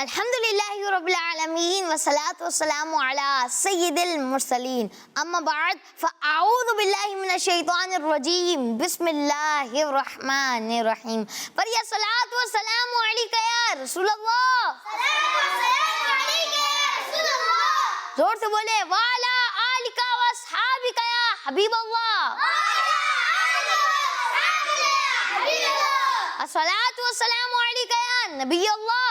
الحمدللہ رب العالمین والصلاة والسلام علی سید المرسلین اما بعد فاعوذ باللہ من الشیطان الرجیم بسم اللہ الرحمن الرحیم فیا الصلاة والسلام علیکہ یا رسول اللہ، زور سے بولے وعلی آلکہ واصحابکہ یا حبیب اللہ، الصلاة والسلام علیکہ یا نبی اللہ،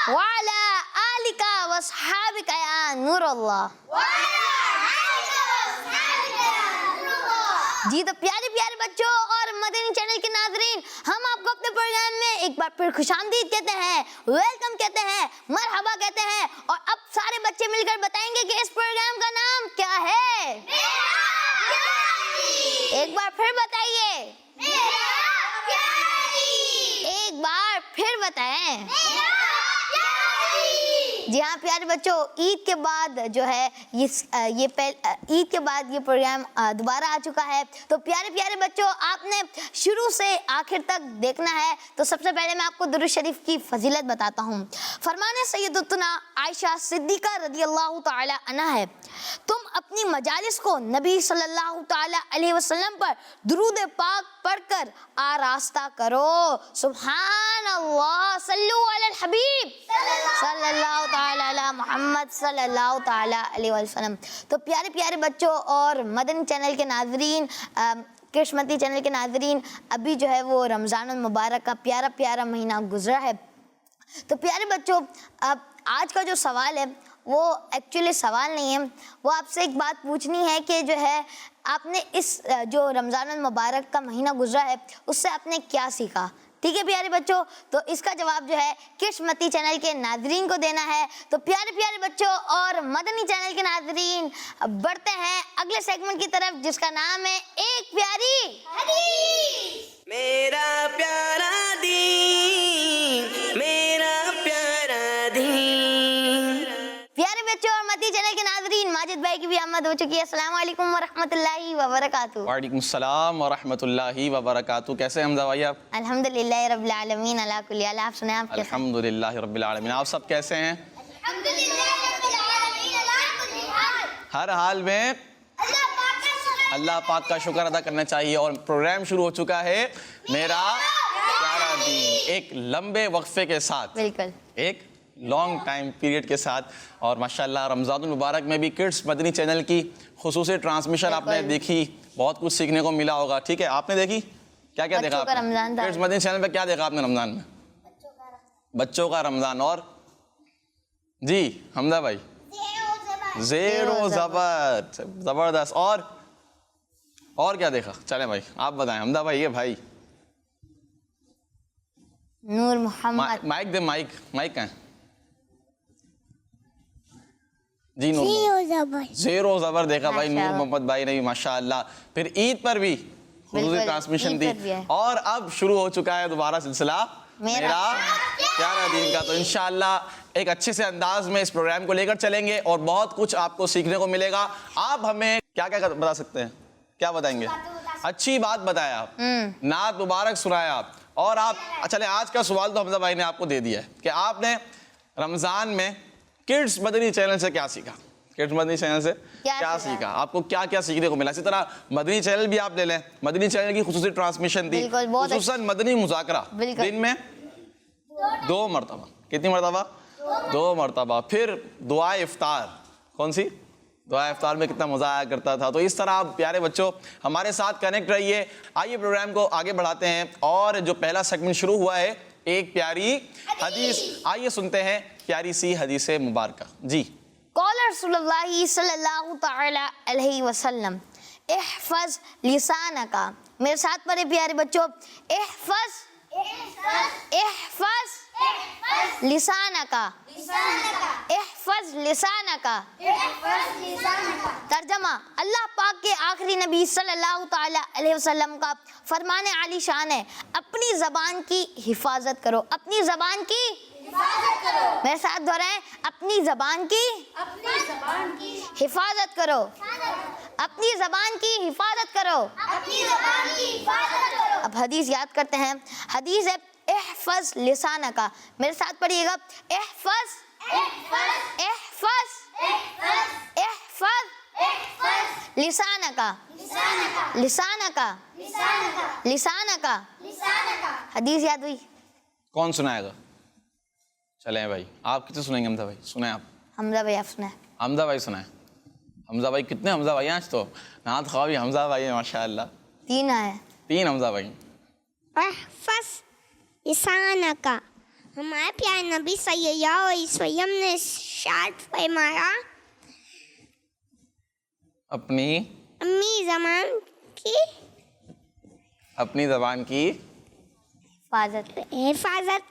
وعلی آلکہ واصحابکہ یا نور اللہ۔ جی تو پیارے پیارے بچوں اور مدنی چینل کے ناظرین، ہم آپ کو اپنے پروگرام میں ایک بار پھر خوش آمدید کہتے ہیں، ویلکم کہتے ہیں، مرحبا کہتے ہیں، اور اب سارے بچے مل کر بتائیں گے کہ اس پروگرام کا نام کیا ہے؟ ایک بار پھر بتائیے، ایک بار پھر بتائیں۔ جی ہاں پیارے بچوں، عید کے بعد جو ہے عید کے بعد یہ پروگرام دوبارہ آ چکا ہے، تو پیارے پیارے بچوں آپ نے شروع سے آخر تک دیکھنا ہے۔ تو سب سے پہلے میں آپ کو درود شریف کی فضیلت بتاتا ہوں۔ فرمان سیدتنا عائشہ صدیقہ رضی اللہ تعالی عنہ ہے، تم اپنی مجالس کو نبی صلی اللہ تعالی علیہ وسلم پر درود پاک پڑھ کر آراستہ کرو۔ سبحان اللہ، صلو علی الحبیب صلی اللہ تعالی علی محمد صلی اللہ تعالی علیہ وسلم۔ تو پیارے پیارے بچوں اور مدنی چینل کے ناظرین، کرشمتی چینل کے ناظرین، ابھی جو ہے وہ رمضان المبارک کا پیارا پیارا مہینہ گزرا ہے۔ تو پیارے بچوں، اب آج کا جو سوال ہے وہ ایکچولی سوال نہیں ہے، وہ آپ سے ایک بات پوچھنی ہے کہ جو ہے آپ نے اس جو رمضان المبارک کا مہینہ گزرا ہے اس سے آپ نے کیا سیکھا؟ ٹھیک ہے پیارے بچوں، تو اس کا جواب جو ہے کرشمتی چینل کے ناظرین کو دینا ہے۔ تو پیارے پیارے بچوں اور مدنی چینل کے ناظرین، بڑھتے ہیں اگلے سیگمنٹ کی طرف جس کا نام ہے ایک پیاری حدیث۔ میرا پیارا دین، میرا پیارا دین۔ پیارے بچوں اور مدنی چینل کے ناظرین، ماجد بھائی کی بھی آمد ہو چکی ہے۔ السلام علیکم ورحمۃ اللہ وبرکاتہ۔ وعلیکم السلام ورحمۃ اللہ وبرکاتہ۔ کیسے ہیں حمزہ بھائی آپ؟ الحمدللہ رب العالمین علی کل حال۔ آپ سنیں، آپ کیسے ہیں؟ الحمدللہ رب العالمین۔ آپ سب کیسے ہیں؟ الحمدللہ رب العالمین علی کل حال۔ ہر حال میں اللہ پاک کا شکر ادا کرنا چاہیے، اور پروگرام شروع ہو چکا ہے میرا پیارا دین، ایک لمبے وقفے کے ساتھ، بالکل ایک لانگ ٹائم پیریڈ کے ساتھ، اور ماشاءاللہ رمضان المبارک میں بھی کڈس مدنی چینل کی خصوصی ٹرانسمیشن آپ نے دیکھی، بہت کچھ سیکھنے کو ملا ہوگا۔ ٹھیک ہے، آپ نے دیکھی؟ کیا کیا دیکھا آپ نے کڈس مدنی چینل پہ؟ کیا دیکھا آپ نے رمضان میں؟ بچوں کا رمضان، اور جی حمزہ بھائی زیر و زبر، زبردست۔ اور کیا دیکھا؟ چلیں بھائی آپ بتائیں، حمزہ بھائی یہ بھائی نور محمد، مائک دے، مائک کہیں جی؟ نور زیر و زبر دیکھا بھائی، نور محمد بھائی نے بھی ماشاءاللہ۔ پھر عید پر بھی خصوصی ٹرانسمیشن دی، اور اب شروع ہو چکا ہے دوبارہ سلسلہ میرا پیارا دین کا۔ تو انشاءاللہ ایک اچھے سے انداز میں اس پروگرام کو لے کر چلیں گے، اور بہت کچھ آپ کو سیکھنے کو ملے گا۔ آپ ہمیں کیا کیا بتا سکتے ہیں؟ کیا بتائیں گے؟ اچھی بات بتایا آپ، نعت مبارک سنایا آپ، اور آپ چلیں آج کا سوال تو حمزہ بھائی نے آپ کو دے دیا ہے کہ آپ نے رمضان میں کڈس مدنی چینل سے کیا سیکھا؟ کڈس مدنی چینل سے کیا سیکھا؟ آپ کو کیا کیا سیکھنے کو ملا؟ اسی طرح مدنی چینل بھی آپ لے لیں، مدنی چینل کی خصوصی ٹرانسمیشن دی، خصوصاً مدنی مذاکرہ دن میں 2 مرتبہ۔ کتنی مرتبہ؟ 2 مرتبہ۔ پھر دعائے افطار، کون سی دعائے افطار میں کتنا مزہ آیا کرتا تھا۔ تو اس طرح آپ پیارے بچوں ہمارے ساتھ کنیکٹ رہیے۔ آئیے پروگرام کو آگے بڑھاتے ہیں، اور جو پہلا سیگمنٹ شروع ہوا ہے ایک پیاری حدیث، آئیے سنتے ہیں پیاری سی حدیث مبارکہ۔ جی، قال رسول اللہ صلی اللہ تعالی علیہ وسلم احفظ لسانک، میرے ساتھ پڑھے پیارے بچوں، احفظ لسانک، احفظ لسانک۔ ترجمہ، اللہ پاک کے آخری نبی صلی اللہ تعالی علیہ وسلم کا فرمان عالی شان ہے، اپنی زبان کی حفاظت کرو، اپنی زبان کی میرے ساتھ دہرائیں، اپنی زبان کی حفاظت کرو، اپنی زبان کی حفاظت کرو۔ اب حدیث یاد کرتے ہیں۔ حدیث ہے احفظ لسانک. میرے ساتھ پڑھیے گا, احفظ احفظ احفظ لسانک لسانک لسانک. حدیث یاد ہوئی؟ کون سنائے گا؟ چلیں بھائی, آپ کتنے سنیں گے؟ حمزہ بھائی سنیں آپ. حمزہ بھائی آپ سنائیں. حمزہ بھائی سنائیں. حمزہ بھائی کتنے حمزہ بھائی ہیں آج تو؟ نعت خواہ بھی حمزہ بھائی ہیں ماشاء اللہ. 3 آئے. 3 حمزہ بھائی. احفظ لسانک. ہمارے پیارے نبی صلی اللہ علیہ وسلم نے ارشاد فرمایا اپنی زبان کی حفاظت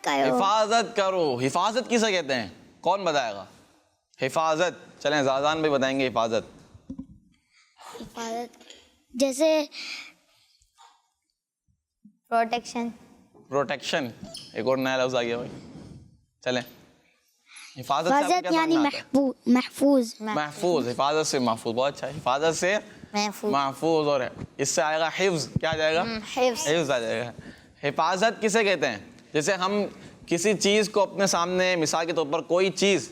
کرو. حفاظت کرو. حفاظت کسے کہتے ہیں؟ کون بتائے گا؟ حفاظت. چلیں زازان بھائی بتائیں گے حفاظت. جیسے پروٹیکشن. پروٹیکشن ایک اور نیا لفظ آ گیا بھائی. چلیں حفاظت سے آپ کو کیا یعنی سمجھ آتا ہے؟ محفوظ. محفوظ. حفاظت سے محفوظ. بہت اچھا. حفاظت سے محفوظ. اور اس سے آئے گا حفظ. کیا آ جائے گا؟ حفظ آ جائے گا. حفاظت کسے کہتے ہیں؟ جیسے ہم کسی چیز کو اپنے سامنے, مثال کے طور پر کوئی چیز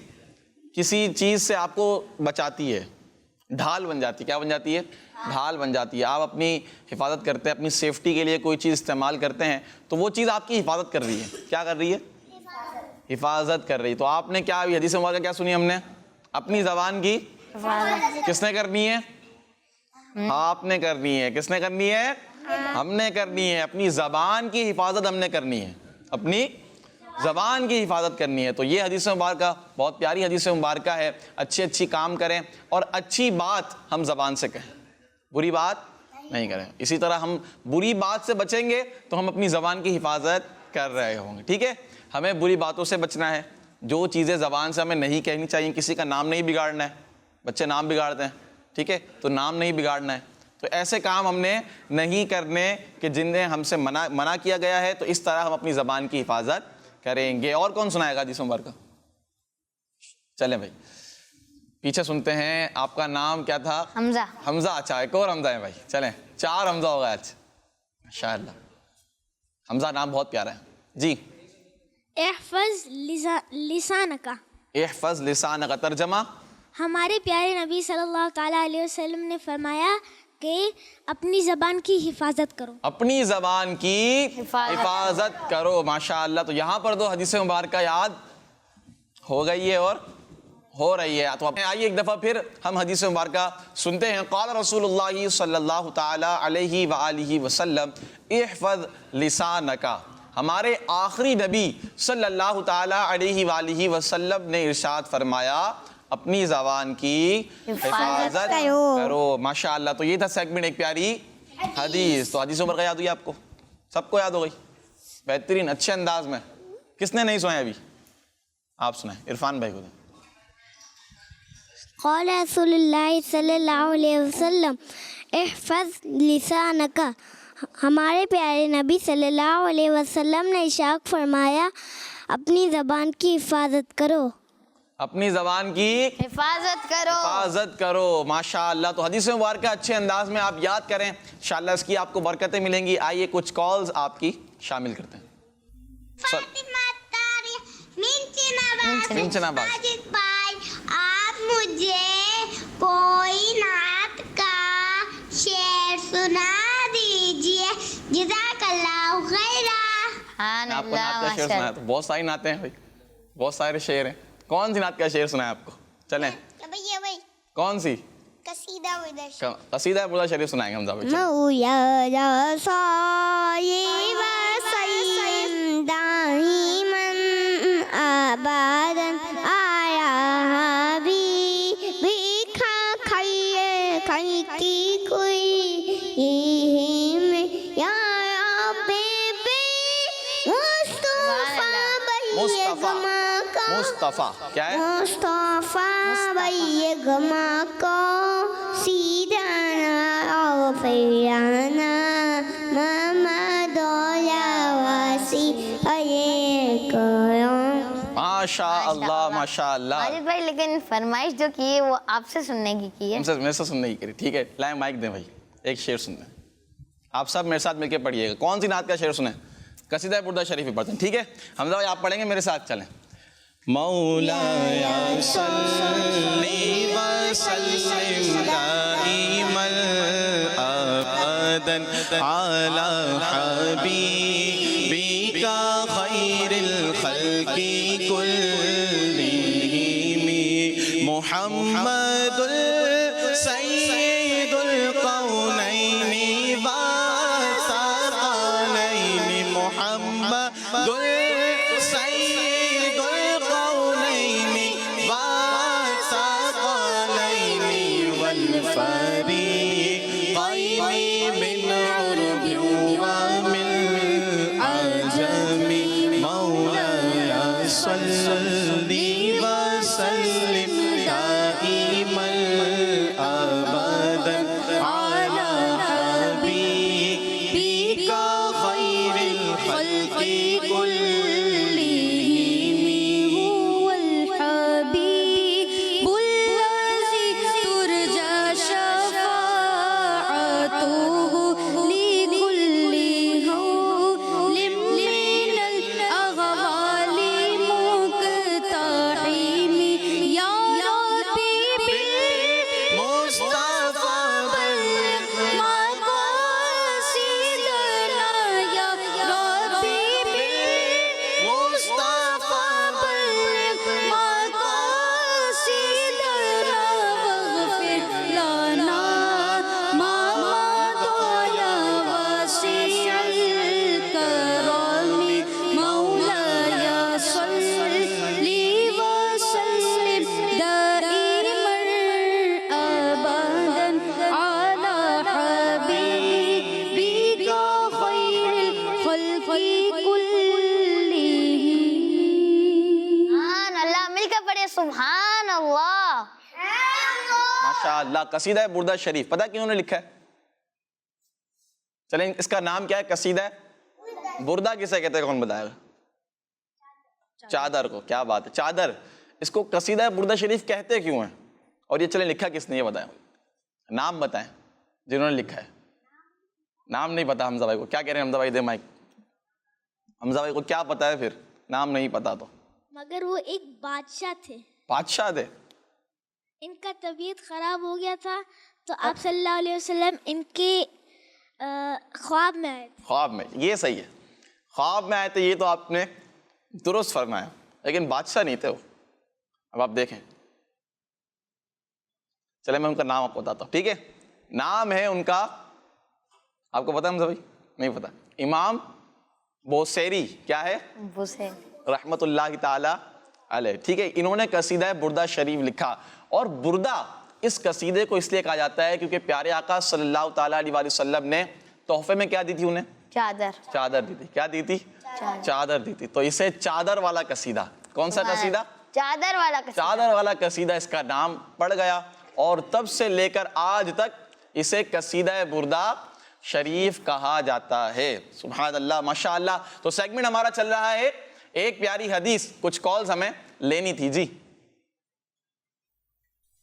کسی چیز سے آپ کو بچاتی ہے, ڈھال بن جاتی ہے. کیا بن جاتی ہے؟ ڈھال بن جاتی ہے. آپ اپنی حفاظت کرتے ہیں, اپنی سیفٹی کے لیے کوئی چیز استعمال کرتے ہیں, تو وہ چیز آپ کی حفاظت کر رہی ہے. کیا کر رہی ہے؟ حفاظت کر رہی. تو آپ نے کیا ابھی حدیث مبارکہ کیا سنی ہم نے؟ اپنی زبان کی کس نے کرنی ہے؟ آپ نے کرنی ہے. کس نے کرنی ہے؟ ہم نے کرنی ہے. اپنی زبان کی حفاظت ہم نے کرنی ہے. اپنی زبان کی حفاظت کرنی ہے. تو یہ حدیث مبارکہ بہت پیاری حدیث مبارکہ ہے. اچھی کام کریں اور اچھی بات ہم زبان سے کہیں, بری بات نہیں کریں. اسی طرح ہم بری بات سے بچیں گے تو ہم اپنی زبان کی حفاظت کر رہے ہوں گے. ٹھیک ہے, ہمیں بری باتوں سے بچنا ہے. جو چیزیں زبان سے ہمیں نہیں کہنی چاہیے. کسی کا نام نہیں بگاڑنا ہے. بچے نام بگاڑتے ہیں, ٹھیک ہے, تو نام نہیں بگاڑنا ہے. تو ایسے کام ہم نے نہیں کرنے کہ جنہیں ہم سے منع کیا گیا ہے. تو اس طرح ہم اپنی زبان کی حفاظت کریں گے. اور کون سنائے گا حدیث مبارکہ؟ چلیں بھائی پیچھے سنتے ہیں. آپ کا نام کیا تھا؟ حمزہ. حمزہ. اچھا, ایک اور حمزہ ہے بھائی. چلیں 4 حمزہ ہو گیا آج ماشاء اللہ. حمزہ نام بہت پیارا ہے جی. احفظ لسانک. احفظ لسانک. ترجمہ؟ ہمارے پیارے نبی صلی اللہ تعالیٰ علیہ وسلم نے فرمایا کہ اپنی زبان کی حفاظت کرو. اپنی زبان کی حفاظت کرو. ماشاء اللہ. تو یہاں پر 2 حدیث مبارکہ یاد ہو گئی ہے اور ہو رہی ہے. تو آئیے ایک دفعہ پھر ہم حدیث مبارکہ سنتے ہیں. قال رسول اللہ صلی اللہ تعالی علیہ وآلہ وسلم احفظ لسانک. ہمارے آخری نبی صلی اللہ تعالی علیہ وآلہ وسلم نے ارشاد فرمایا اپنی زبان کی حفاظت کرو. ماشاء اللہ. تو یہ تھا سیگمنٹ, ایک پیاری حدیث. تو حدیث مبارکہ یاد ہوئی آپ کو؟ سب کو یاد ہو گئی بہترین اچھے انداز میں. کس نے نہیں سنا ابھی؟ آپ سنائیں. عرفان بھائی کو دیں. قال رسول اللہ صلی اللہ علیہ وسلم احفظ لسانک. ہمارے پیارے نبی صلی اللہ علیہ وسلم نے ارشاد فرمایا اپنی زبان کی حفاظت کرو. اپنی زبان کی حفاظت کرو. حفاظت کرو. ماشاء اللہ. تو حدیث مبارکہ اچھے انداز میں آپ یاد کریں, انشاءاللہ اس کی آپ کو برکتیں ملیں گی. آئیے کچھ کالز آپ کی شامل کرتے ہیں. منچن آباد. آپ مجھے کوئی نعت کا شعر سنا دیجئے. جزاک اللہ خیرا. آپ کو نعت کا شعر سنا ہے؟ تو بہت ساری نعتیں ہیں بھائی, بہت سارے شعر ہیں. کون سی نعت کا شعر سنا ہے آپ کو؟ چلیں. کون سی؟ قصیدہ بردا شریف سنائیں گے ہم. مولا صاحب سیم دائماً آباداً آیا بھی کھائیے کھائی کی کوئی میں یا مصطفیٰ. کیا ہے؟ مصطفیٰ بھائی گما کو سیدانا او فیانا محمد واسی اے کرم. ماشاء اللہ ماشاء اللہ. ماجد بھائی لیکن فرمائش جو کی ہے وہ آپ سے سننے کی ہے. میرے سے سننے کی کری. ٹھیک ہے, لائیں مائک دیں بھائی, ایک شعر سنتے ہیں. آپ سب میرے ساتھ مل کے پڑھیے گا. کون سی نعت کا شعر سنیں؟ قصیدہ بردہ شریف پڑھتے ہیں, ٹھیک ہے. حمزہ بھائی آپ پڑھیں گے میرے ساتھ, چلیں. مولایا صلی وسلم دائما ابدا علی حبیبک خیر الخلق کلہم محمد سید القونین والثقلین محمد سید القونین والثقلین والفریقین من عرب ومن عجم مولایا صلی وسلم دائما ابدا علی حبیبک خیر الخلق كلهم هو الحبيب الذي ترجى شفاعته لكل هول من الأغوال مقتحم يا ربي مصطفى بلغ مقاصدنا يا ربي مصطفى بلغ مقاصدنا واغفر لنا ما مضى يا واسع الكرم مولاي صل وسلم دائما ابدا على حبيبك خير الخلق كلهم. سبحان اللہ, مل کر پڑھے سبحان اللہ. ماشاء اللہ. قصیدہ بردہ شریف پتہ کیوں نے لکھا ہے؟ چلیں اس کا نام کیا ہے؟ قصیدہ بردہ کسے کہتے ہیں, کون بتائے گا؟ چادر کو. کیا بات ہے, چادر. اس کو قصیدہ بردہ شریف کہتے کیوں ہیں, اور یہ چلیں لکھا کس نے, یہ بتائیں, نام بتائیں جنہوں نے لکھا ہے. نام نہیں پتا حمزہ بھائی کو. کیا کہہ رہے ہیں حمزہ بھائی؟ دے مائک. حمزہ بھائی کو کیا پتا ہے پھر, نام نہیں پتا تو؟ مگر وہ ایک بادشاہ تھے, بادشاہ تھے. ان کا طبیعت خراب ہو گیا تھا تو آپ صلی اللہ علیہ وسلم ان کے خواب میں آئے تھے. خواب میں, یہ صحیح ہے, خواب میں آئے تھے, یہ تو آپ نے درست فرمایا, لیکن بادشاہ نہیں تھے وہ. اب آپ دیکھیں, چلے میں ان کا نام آپ کو بتاتا ہوں, ٹھیک ہے. نام ہے ان کا, آپ کو پتا ہے حمزہ بھائی؟ نہیں پتا. امام بوسیری. کیا ہے؟ حسین. رحمت اللہ تعالی علیہ, ٹھیک ہے. انہوں نے قصیدہ بردہ شریف لکھا, اور بردہ اس قصیدے کو اس لیے کہا جاتا ہے کیونکہ پیارے آقا صلی اللہ تعالیٰ علیہ وآلہ وسلم نے تحفے میں کیا دی تھی انہیں؟ چادر. چادر دی تھی. کیا دی تھی؟ چادر دی تھی. تو اسے چادر والا قصیدہ. کون سا قصیدہ؟ چادر والا قصیدہ. چادر والا قصیدہ اس کا نام پڑ گیا, اور تب سے لے کر آج تک اسے قصیدہ بردہ شریف کہا جاتا ہے. سبحان اللہ, ماشاء اللہ. تو سیگمنٹ ہمارا چل رہا ہے ایک پیاری حدیث. کچھ کالز ہمیں لینی تھی. جی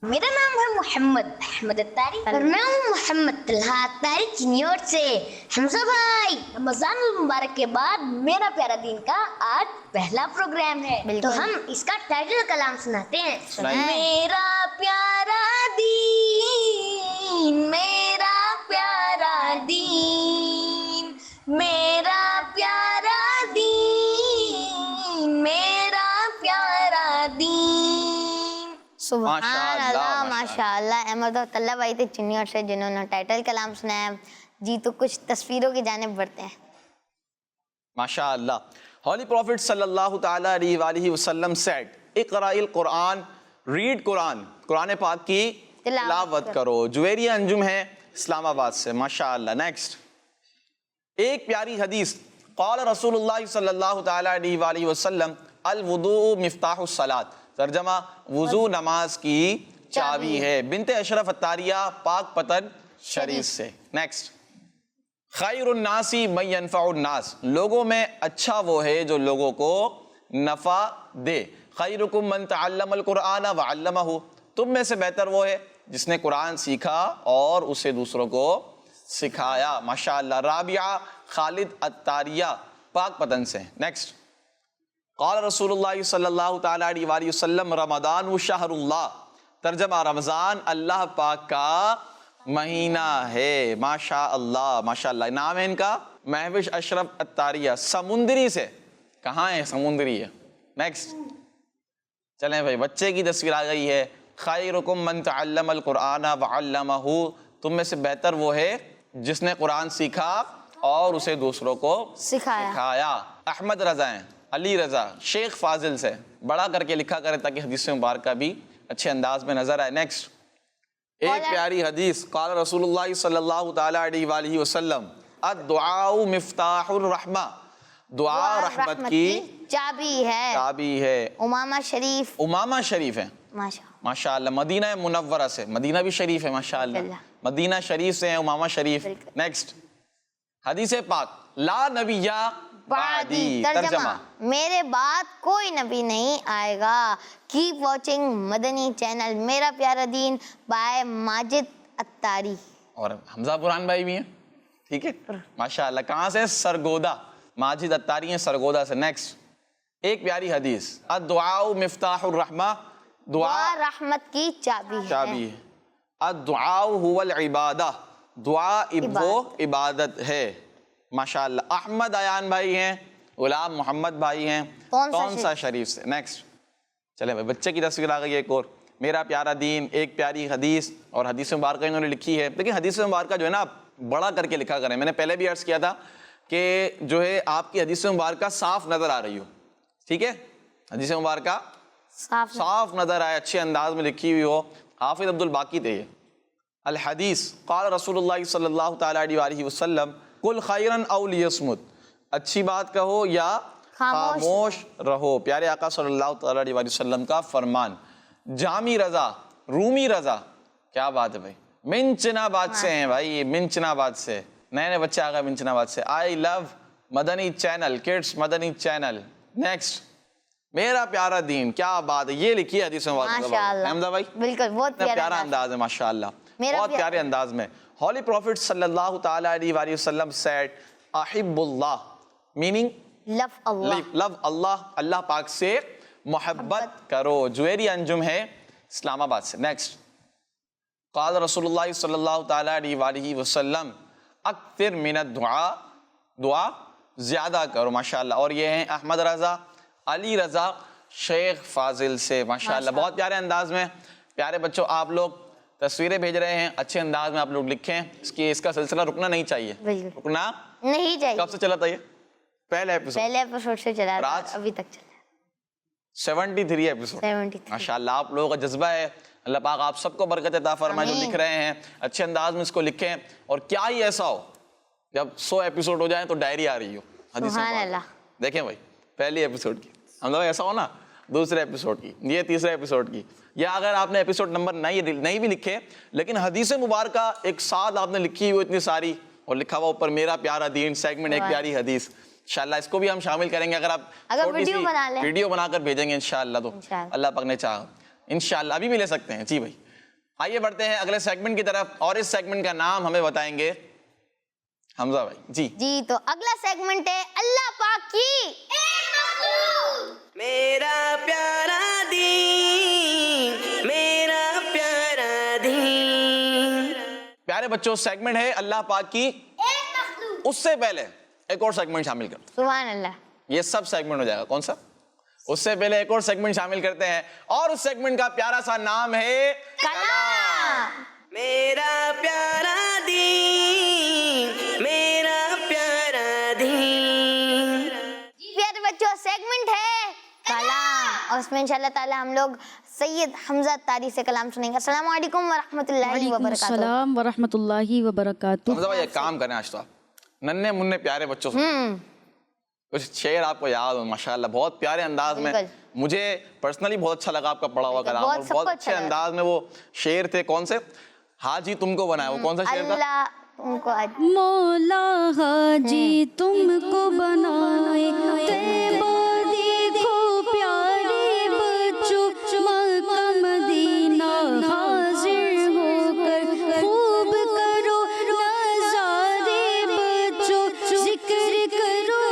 میرا نام ہے محمد احمد الطاری اور میں ہوں محمد طلحہ الطاری چنیوٹ سے. حمزہ بھائی, رمضان المبارک کے بعد میرا پیارا دین کا آج پہلا پروگرام ہے, تو ہم اس کا ٹائٹل کلام سناتے ہیں. میرا پیارا دین, میرا پیارا دین, میرا پیارا دین, میرا پیارا دین. سبحان اللہ, ماشاء اللہ. احمد اور طلحہ بھائی تھے چنیوٹ سے جنہوں نے ٹائٹل کلام سنایا. جی تو کچھ تصویروں کی جانب بڑھتے ہیں. ماشاء اللہ. ہولی پروفٹ صلی اللہ تعالیٰ علیہ وآلہ وسلم said, اقرأ القرآن, ریڈ قرآن, قرآن پاک کی تلاوت کرو. جویریہ انجم ہے اسلام آباد سے. ماشاء اللہ. نیکسٹ ایک پیاری حدیث. قال رسول اللہ صلی اللہ تعالیٰ علیہ وآلہ وسلم الوضوء مفتاح الصلاۃ. ترجمہ وضو نماز کی چابی ہے. بنت اشرف الطاریہ پاک پتن شریف سے. نیکسٹ خیر الناس من ینفع الناس. لوگوں میں اچھا وہ ہے جو لوگوں کو نفع دے. خیرکم من تعلم القرآن وعلمہ. تم میں سے بہتر وہ ہے جس نے قرآن سیکھا اور اسے دوسروں کو سکھایا. ماشاء اللہ. رابعہ خالد الطاریہ پاک پتن سے. نیکسٹ, قال رسول اللہ صلی اللہ تعالیٰ علیہ وآلہ وسلم رمضان شہر اللہ, ترجمہ رمضان اللہ پاک کا مہینہ ہے. ماشاء اللہ ماشاء اللہ. نام ہے ان کا مہوش اشرف اتاریہ, سمندری سے. کہاں ہے؟ سمندری ہے. نیکسٹ چلیں بھائی, بچے کی تصویر آ گئی ہے. خیرکم من تعلم القرآن وعلمہ, تم میں سے بہتر وہ ہے جس نے قرآن سیکھا اور اسے دوسروں کو سکھایا. احمد رضا ہیں, علی رضا, شیخ فاضل سے. بڑا کر کے لکھا کریں تاکہ حدیث مبارکہ بھی اچھے انداز میں نظر آئے. نیکسٹ, ایک پیاری حدیث. قال رسول اللہ صلی اللہ تعالیٰ علیہ وآلہ وسلم الدعاء مفتاح الرحمہ, دعا رحمت کی چابی ہے. چابی ہے. امامہ شریف, امامہ شریف ہیں ماشاء اللہ, مدینہ منورہ سے. مدینہ بھی شریف ہے ماشاء اللہ, مدینہ شریف سے ہیں امامہ شریف. نیکسٹ حدیث پاک, لا نبی بعدی, ترجمہ میرے بعد کوئی نبی نہیں آئے گا. کیپ واچنگ مدنی چینل میرا پیارا دین بائے ماجد اتاری. اور حمزہ برہان بھائی بھی ہیں, ٹھیک ہے ماشاء اللہ. کہاں سے؟ سرگودا. ماجد اتاری ہیں سرگودا سے. نیکسٹ ایک پیاری حدیث, الدعاء مفتاح الرحمہ, دعا رحمت کی چابی ہے. الدعاء هو العبادہ, دعا وہ عبادت ہے. ماشاء اللہ. احمد ایان بھائی ہیں, غلام محمد بھائی ہیں, کون سا شریف سے. نیکسٹ چلیں بھائی, بچے کی تصویر آ گئی ایک اور. میرا پیارا دین, ایک پیاری حدیث, اور حدیث مبارکہ انہوں نے لکھی ہے. لیکن حدیث مبارکہ جو ہے نا بڑا کر کے لکھا کریں. میں نے پہلے بھی عرض کیا تھا کہ جو ہے آپ کی حدیث مبارکہ صاف نظر آ رہی ہو, ٹھیک ہے, حدیث مبارکہ صاف نظر آئے, اچھے انداز میں لکھی ہوئی ہو. حافظ عبد الباقی تھے یہ. الحدیث, قال رسول اللہ صلی اللہ تعالیٰ علیہ وآلہ وسلم قل خیرن او لیصمت, اچھی بات کہو یا خاموش رہو. پیارے آقا صلی اللہ تعالیٰ علیہ وآلہ وسلم کا فرمان. جامی رضا, رومی رضا, کیا بات ہے بھائی, منچنا باد سے ہیں بھائی, منچنا باد سے. نئے بچے آ گئے منچنا باد سے. آئی لو مدنی چینل, کڈس مدنی چینل. نیکسٹ میرا پیارا دین, کیا بات ہے, یہ لکھی ہے حدیث مبارکہ. احمدہ بھائی بالکل بہت پیارا انداز ہے ماشاء اللہ, بہت پیارے انداز میں. ہولی پروفٹ صلی اللہ تعالیٰ علیہ وآلہ وسلم said احب اللہ, meaning love اللہ, اللہ پاک سے محبت کرو. جویری انجم ہے اسلام آباد سے. نیکسٹ قال رسول اللہ صلی اللہ تعالیٰ علیہ وآلہ وسلم اکثر من الدعاء, دعا زیادہ کرو. ماشاء اللہ. اور یہ ہیں احمد رضا, علی رضا, شیخ فاضل سے. ماشاء اللہ بہت پیارے انداز میں. پیارے بچوں, آپ لوگ تصویریں بھیج رہے ہیں, اچھے انداز میں آپ لوگ لکھیں. اس کا سلسلہ رکنا نہیں چاہیے, رکنا نہیں چاہیے. کب سے چلا تھا یہ؟ پہلے ایپیسوڈ سے چلا رہا, ابھی تک چلا 73 ایپیسوڈ. ماشاء اللہ آپ لوگوں کا جذبہ ہے. اللہ پاک آپ سب کو برکت عطا فرمائے. جو لکھ رہے ہیں اچھے انداز میں اس کو لکھیں. اور کیا ہی ایسا ہو جب 100 ایپیسوڈ ہو جائیں تو ڈائری آ رہی ہو حدیث مبارکہ. دیکھیں بھائی, پہلی ایپیسوڈ کی, ہم لوگ ایسا ہو نا, دوسرے ایپیسوڈ کی, یہ تیسرے ایپیسوڈ کی, یا اگر آپ نے ایپیسوڈ نمبر نہیں بھی لکھے لیکن حدیث مبارکہ ایک ساتھ آپ نے لکھی ہوئی اتنی ساری, اور لکھا ہوا اوپر میرا پیارا دین سیگمنٹ ایک پیاری حدیث. انشاءاللہ اس کو بھی ہم شامل کریں گے اگر آپ ویڈیو بنا کر بھیجیں گے انشاءاللہ, تو اللہ پاک نے چاہا انشاءاللہ ابھی بھی لے سکتے ہیں. جی بھائی, آئیے بڑھتے ہیں اگلے سیگمنٹ کی طرف, اور اس سیگمنٹ کا نام ہمیں بتائیں گے حمزہ بھائی. جی تو اگلا سیگمنٹ ہے اللہ پاک کی میرا پیارا دین, میرا پیارا دین. پیارے بچوں, سیگمنٹ ہے اللہ پاک کی. اس سے پہلے ایک اور سیگمنٹ شامل کرتے ہیں. سبحان اللہ. یہ سب سیگمنٹ ہو جائے گا. کون سا؟ اس سے پہلے ایک اور سیگمنٹ شامل کرتے ہیں, اور اس سیگمنٹ کا پیارا سا نام ہے کلام. میرا پیارا دین, میرا پیارا دین. پیارے بچوں, سیگمنٹ ہے کلام, اور اس میں انشاءاللہ تعالی ہم لوگ سید حمزہ اتاری سے کلام سنیں گے. السلام علیکم ورحمۃ اللہ وبرکاتہ. السلام ورحمۃ اللہ وبرکاتہ. حمزہ بھائی ایک کام کریں, آج تو آپ ننھے منھے پیارے بچوں سے کچھ شعر آپ کو یاد ہو. ماشاءاللہ بہت پیارے انداز میں, مجھے پرسنلی بہت اچھا لگا آپ کا پڑھا ہوا کلام, اور بہت اچھے انداز میں وہ شعر تھے. کون سے؟ حاجی تم کو بنایا, وہ کون سا شعر تھا؟ مولا حاجی تم کو بنائے, دیکھو پیارے بچوں, مکہ مدینہ حاضر ہو کر خوب کرو نظارے بچوں, ذکر کرو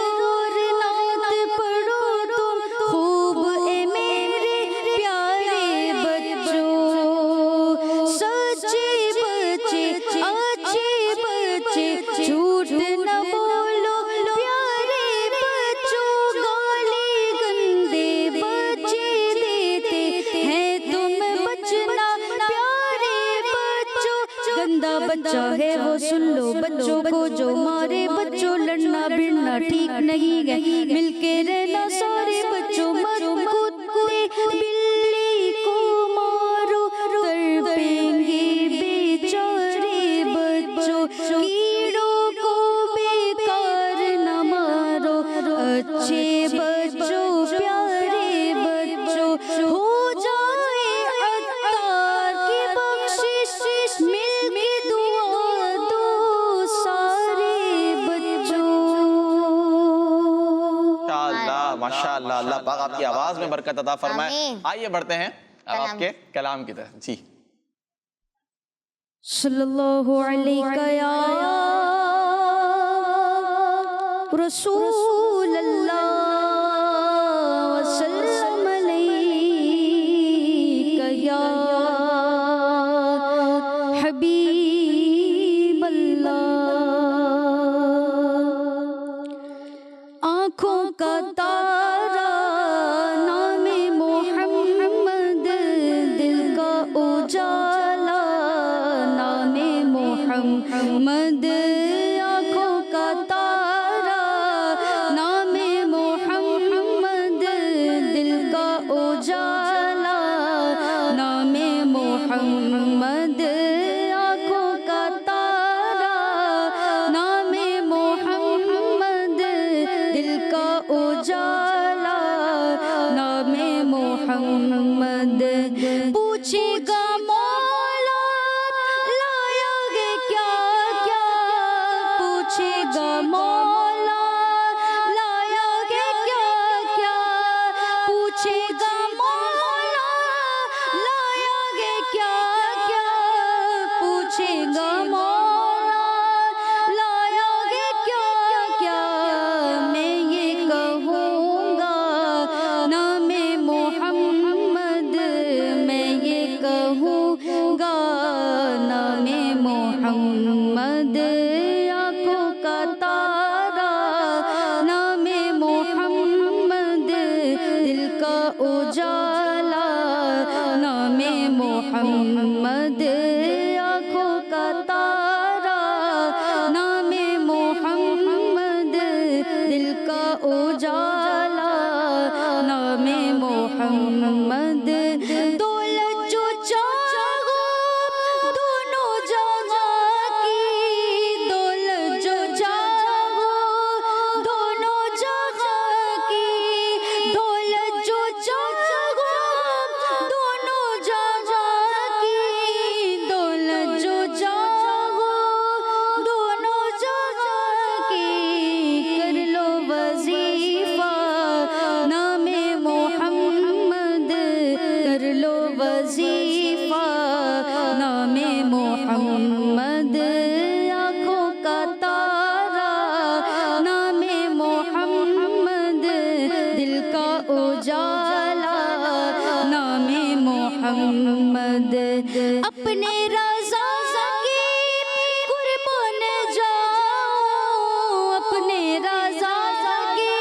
کے رہنا سارے بچوں مت کتے بلی کو مارو تڑپیں گے بیچارے بچوں کیڑوں کو بیکار نہ مارو اچھے بچوں پیارے بچوں ہو جائے عطار کی بخشش مل کے دعا دو سارے بچوں. ماشاءاللہ اللہ پاک آپ کی آواز میں برکت عطا فرمائے. آمین. آئیے بڑھتے ہیں اب آپ کے کلام کی طرف. جی صلی اللہ علیہ یا رسول اللہ وسلم علیہ یا حبیب اللہ. آنکھوں کا تارا نام محمد دل کا اجالا نام محمد. آنکھوں کا تارا نام محمد دل کا اجالا نام محمد. آنکھوں کا تارا نام محمد دل کا اجالا نام محمد. پوچھے گا مولا لایا گے کیا کیا پوچھے گا مولا لایا گے کیا کیا پوچھے گا مولا لایا گے کیا کیا پوچھے گا مولا لایا گے کیا کیا. میں یہ کہوں گا نام محمد میں یہ کہوں گا نام محمد. آنکھوں کا تارا نام محمد دل کا اجالا نام محمد. آنکھوں کا تارا نام محمد دل کا اجالا نام محمد. دولت جو چاہو دونوں جہاں کی دولت جو چاہو دونوں جہاں کی دولت جو چاہو دونوں جہاں کی دولت جو چاہو دونوں جہاں کی. کر لو وظیفہ نام محمد کر لو وظیفہ نام محمد. آنکھوں کا تارا نام محمد دل کا اجالا نام محمد. اپنے رضا کی قربان جاؤ اپنے رضا کی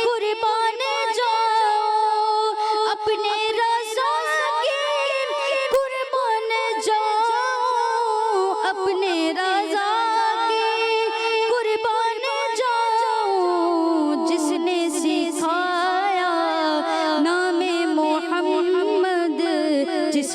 قربان جاؤ اپنے رضا کی قربان جاؤ اپنے رضا کی قربان جاؤ. جس نے سکھایا نام محمد جس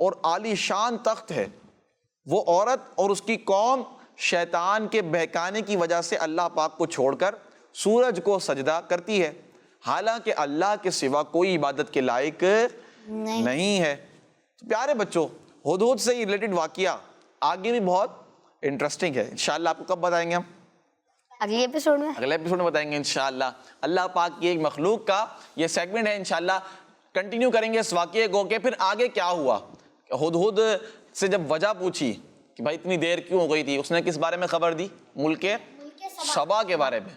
اور عالی شان تخت ہے. وہ عورت اور اس کی قوم شیطان کے بہکانے کی وجہ سے اللہ پاک کو چھوڑ کر سورج کو سجدہ کرتی ہے، حالانکہ اللہ کے سوا کوئی عبادت کے لائق نہیں ہے. پیارے بچوں، ہدہد سے ریلیٹڈ واقعہ آگے بھی بہت انٹرسٹنگ ہے. انشاءاللہ آپ کو کب بتائیں گے ہم؟ اگلے ایپیسوڈ میں. اگلے ایپیسوڈ میں بتائیں گے انشاءاللہ. اللہ پاک کی ایک مخلوق کا یہ سیگمنٹ ہے. انشاءاللہ کنٹینیو کریں گے اس واقعے کو کہ پھر آگے کیا ہوا. ہدہد سے جب وجہ پوچھی کہ بھائی اتنی دیر کیوں ہو گئی تھی، اس نے کس بارے میں خبر دی؟ ملک سبا کے بارے میں.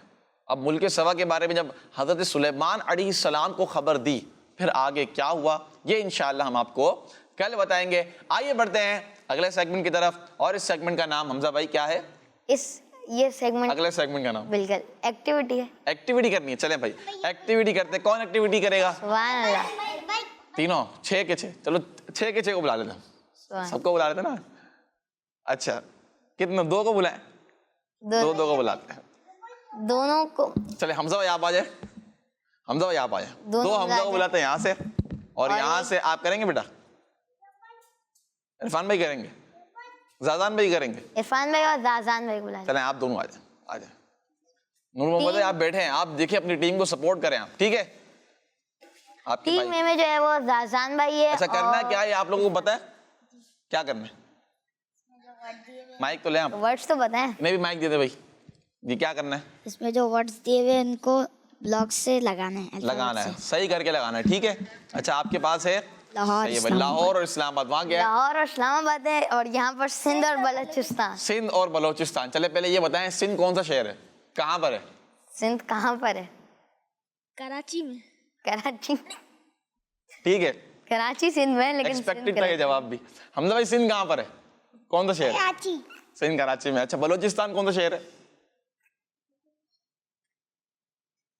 اب ملک سبا کے بارے میں جب حضرت سلیمان علیہ السلام کو خبر دی، پھر آگے کیا ہوا یہ انشاءاللہ ہم آپ کو کل بتائیں گے. آئیے بڑھتے ہیں اگلے سیگمنٹ کی طرف. اور اس سیگمنٹ کا نام حمزہ بھائی کیا ہے؟ یہ سیگمنٹ اگلے سیگمنٹ کا نام بالکل ایکٹیویٹی ہے. ایکٹیویٹی کرنی ہے. چلیں بھائی ایکٹیویٹی کرتے ہیں. کون ایکٹیویٹی کرے گا؟ سبحان اللہ. تینوں 6 کے 6. چلو 6 کے 6 کو بلا لیتے ہیں. سبحان سب کو بلا لیتے نا. اچھا کتنے؟ 2 کو بلائیں. 2 کو بلاتے ہیں. دونوں کو. چلے حمزہ بھائی آپ آ جائیں. حمزہ بھائی آپ آ جائیں. 2 حمزہ کو بلاتے ہیں یہاں سے، اور یہاں سے آپ کریں گے بیٹا. عرفان بھائی کریں گے، زازان بھائی کریں گے. عرفان بھائی اور زازان بھائی بلائیں. چلیں آپ دونوں آ جائیں. آ جائیں. نور محمد بھائی آپ بیٹھے ہیں، آپ دیکھیں اپنی ٹیم کو سپورٹ کریں آپ. ٹھیک ہے. آپ کی ٹیم میں جو ہے وہ زازان بھائی ہے. ایسا کرنا کیا ہے آپ لوگوں کو پتا ہے کیا کرنا ہے؟ مائک تو لیں آپ. ورڈز تو بتائیں. انہیں بھی مائک دے دے بھائی. جی کیا کرنا ہے؟ اس میں جو ورڈز دیے ہوئے ان کو بلاک سے لگانا ہے. لگانا ہے، صحیح کر کے لگانا ہے. ٹھیک ہے. اچھا آپ کے پاس ہے لاہور، صحیح ہے بھائی. لاہور اور اسلام آباد. وہاں کیا ہے؟ لاہور اور اسلام آباد ہے، اور یہاں پر سندھ اور بلوچستان. سندھ اور بلوچستان. چلے پہلے یہ بتائیں سندھ کون سا شہر ہے، کہاں پر ہے؟ سندھ کہاں پر ہے؟ کراچی میں. کراچی. ٹھیک ہے. کراچی سندھ میں، لیکن ایکسپیکٹڈ تھا یہ جواب بھی. حمزہ بھائی سندھ کہاں پر ہے، کون سا شہر؟ کراچی. سندھ کراچی میں. اچھا بلوچستان کون سا شہر ہے؟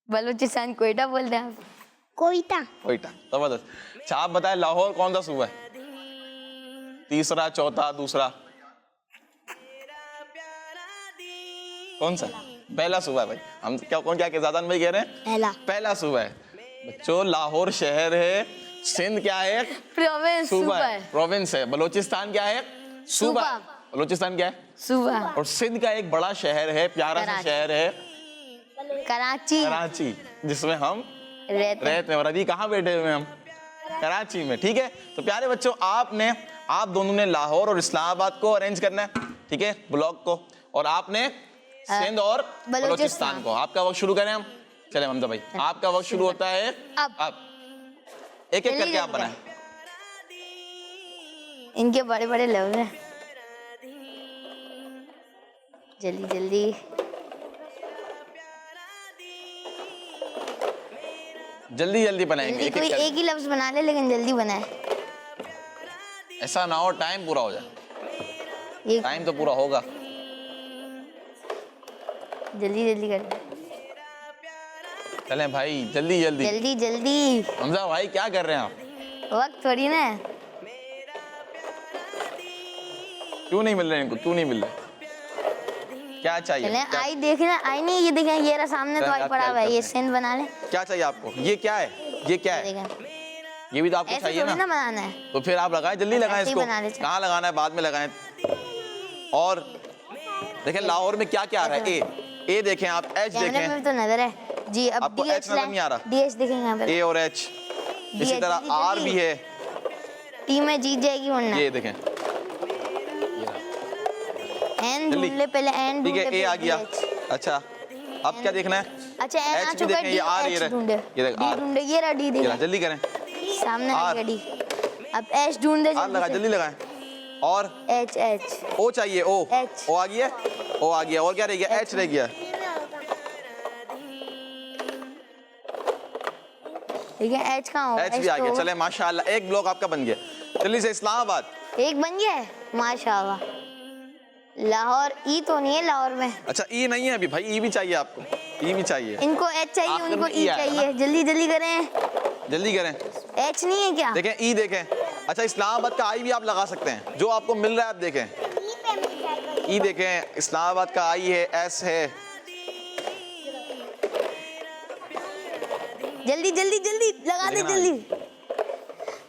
بلوچستان کوئٹہ بولتے ہیں آپ. کوئٹہ. کوئٹہ. زبردست. اچھا آپ بتائیں لاہور کون سا صوبہ ہے؟ تیسرا، چوتھا، دوسرا، کون سا؟ پہلا صوبہ ہے بھائی. ہم کیا کہ زادان بھائی کہہ رہے ہیں پہلا صوبہ ہے. بچوں لاہور شہر ہے، سندھ کیا ہے؟ پروونس. صوبہ ہے، پروونس ہے. بلوچستان کیا ہے؟ صوبہ. بلوچستان کیا ہے؟ صوبہ. اور سندھ کا ایک بڑا شہر ہے، پیارا سا شہر ہے کراچی. کراچی، جس میں ہم رہتے رہتے ہیں. اور ابھی کہاں بیٹھے ہوئے ہم؟ کراچی میں. ٹھیک ہے. تو پیارے بچوں آپ دونوں نے لاہور اور اسلام آباد کو ارینج کرنا ہے. ٹھیک ہے، بلاک کو. اور آپ نے سندھ اور بلوچستان کو. آپ کا وقت شروع کریں ہم. چلیں حمزہ بھائی آپ کا وقت شروع ہوتا ہے اب. ایک ایک کر کے آپ بنائیں. ان کے بڑے بڑے لفظ ہیں. جلدی جلدی. جلدی جلدی بنائیں گے. کوئی ایک ہی لفظ بنا لے لیکن جلدی بنائے. ایسا نہ ہو ٹائم پورا ہو جائے. ٹائم تو پورا ہوگا. جلدی جلدی کر. چلیں بھائی جلدی جلدی. جلدی جلدی. حمزہ بھائی کیا کر رہے ہیں آپ؟ وقت تھوڑی نا. کیوں نہیں مل رہے ان کو؟ کیوں نہیں مل رہے؟ کیا چاہیے؟ آئی دیکھنا. آئی نہیں، یہ دیکھیں یہ رہا سامنے تو آئی پڑا ہوا ہے. یہ سندھ بنا لیں. کیا چاہیے آپ کو؟ یہ کیا ہے؟ یہ کیا ہے؟ یہ بھی تو آپ کو ایسے چاہیے تھوڑی نا. نا بنانا ہے. تو پھر آپ لگائیں، جلدی لگائیں اس کو. کہاں لگانا ہے؟ بعد میں لگائیں. اور دیکھیں لاہور میں کیا کیا آ رہا ہے. اے دیکھیں آپ. ایچ کیمرے میں دیکھیں. تو نظر ہے جی. اب آپ کو ایچ نظر نہیں آ رہا؟ ڈی ایچ دیکھیں یہاں پہ. اے اور ایچ. اسی طرح آر بھی ہے. ٹیم میں جیت جائے گی ورنہ. یہ دیکھیں این ڈھونڈ لے پہلے. این ٹھیک ڈھونڈ ہے. لے. اے آ گیا. اچھا اب کیا دیکھنا ہے؟ اچھا این آ ایچ بھی چکا ہے. دیکھیں. یہ آر یہ ڈھونڈے. یہ ڈی ڈھونڈے. یہ رہا ڈی دیکھیں. جلدی کریں. سامنے آ گیا ڈی. اب ایچ ڈھونڈے. آر لگا جلدی لگائیں. اور ایچ ایچ. او چاہیے. O H. او آ گیا. او آ گیا. اور کیا رہ گیا؟ ایچ رہ گیا. ٹھیک ہے. ایچ کہاں ہو؟ ایچ بھی آ گیا. چلیں ماشاءاللہ ایک بلاک آپ کا بن گیا. جلدی سے اسلام آباد. ایک بن گیا ہے ماشاءاللہ. لاہور. ای تو نہیں ہے لاہور میں. اچھا ای نہیں ہے ابھی بھائی. ای بھی چاہیے آپ کو. ای بھی چاہیے. ان کو ایچ چاہیے، آخر ان کو میں ای ای آیا چاہیے. جلدی جلدی کریں. جلدی کریں. ایچ نہیں ہے کیا؟ دیکھیں ای دیکھیں. اچھا اسلام آباد کا آئی بھی آپ لگا سکتے ہیں. جو آپ کو مل رہا ہے آپ دیکھیں. ای دیکھیں. اسلام آباد کا آئی ہے، ایس ہے. جلدی جلدی جلدی لگا دے. جلدی.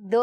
2।